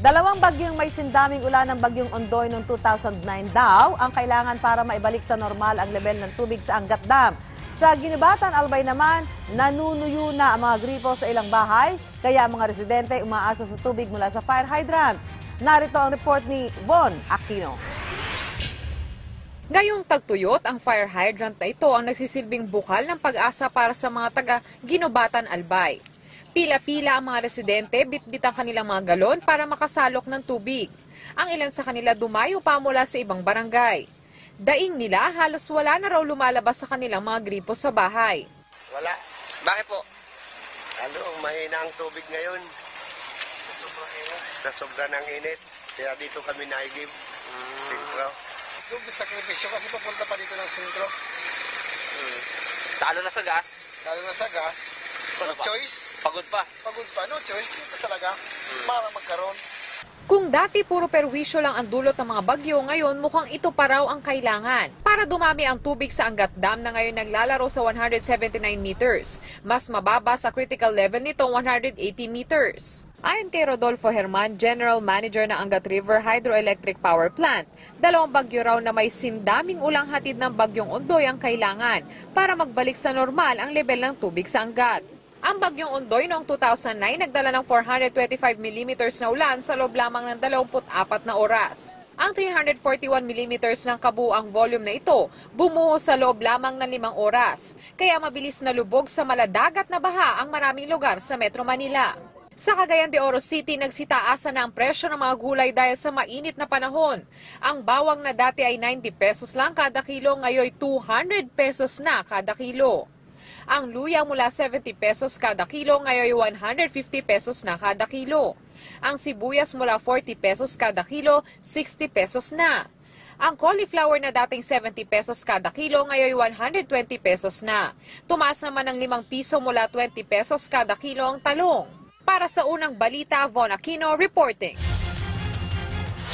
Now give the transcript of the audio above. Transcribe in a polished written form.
Dalawang bagyong may sindaming ulan ng bagyong Ondoy noong 2009 daw ang kailangan para maibalik sa normal ang level ng tubig sa Angat Dam. Sa Ginibatan, Albay naman, nanunuyo na ang mga gripo sa ilang bahay, kaya ang mga residente umaasa sa tubig mula sa fire hydrant. Narito ang report ni Von Aquino. Ngayong tagtuyot, ang fire hydrant na ito ang nagsisilbing bukal ng pag-asa para sa mga taga-Ginobatan, Albay. Pila-pila ang mga residente bitbit ang kanilang mga galon para makasalok ng tubig. Ang ilan sa kanila dumayo pa mula sa ibang barangay. Daing nila, halos wala na raw lumalabas sa kanilang mga gripo sa bahay. Wala. Bakit po? Mahina ang tubig ngayon. Sa sobra ng init. Kaya dito kami naigib. Sentro. Tubig sakripisyo kasi papunta pa dito ng sentro. Talo na sa gas. Lalo na sa gas. No choice. Pagod pa. Pagod pa. No choice. Dito talaga. Para magkaroon. Kung dati puro perwisyo lang ang dulot ng mga bagyo, ngayon mukhang ito pa raw ang kailangan. Para dumami ang tubig sa Angat Dam na ngayon naglalaro sa 179 meters. Mas mababa sa critical level nito 180 meters. Ayon kay Rodolfo Herman, General Manager ng Angat River Hydroelectric Power Plant, dalawang bagyo raw na may sindaming ulang hatid ng bagyong Ondoy ang kailangan para magbalik sa normal ang level ng tubig sa Angat. Ang bagyong Ondoy noong 2009 nagdala ng 425 mm na ulan sa loob lamang ng 24 na oras. Ang 341 mm ng kabuuang volume na ito bumuhos sa loob lamang ng 5 oras, kaya mabilis na lubog sa maladagat na baha ang maraming lugar sa Metro Manila. Sa Cagayan de Oro City, nagsitaasa na ang presyo ng mga gulay dahil sa mainit na panahon. Ang bawang na dati ay 90 pesos lang kada kilo, ngayon 200 pesos na kada kilo. Ang luya mula 70 pesos kada kilo, ngayon 150 pesos na kada kilo. Ang sibuyas mula 40 pesos kada kilo, 60 pesos na. Ang cauliflower na dating 70 pesos kada kilo, ngayon 120 pesos na. Tumaas naman ng 5 piso mula 20 pesos kada kilo ang talong. Para sa unang balita, Von Aquino reporting.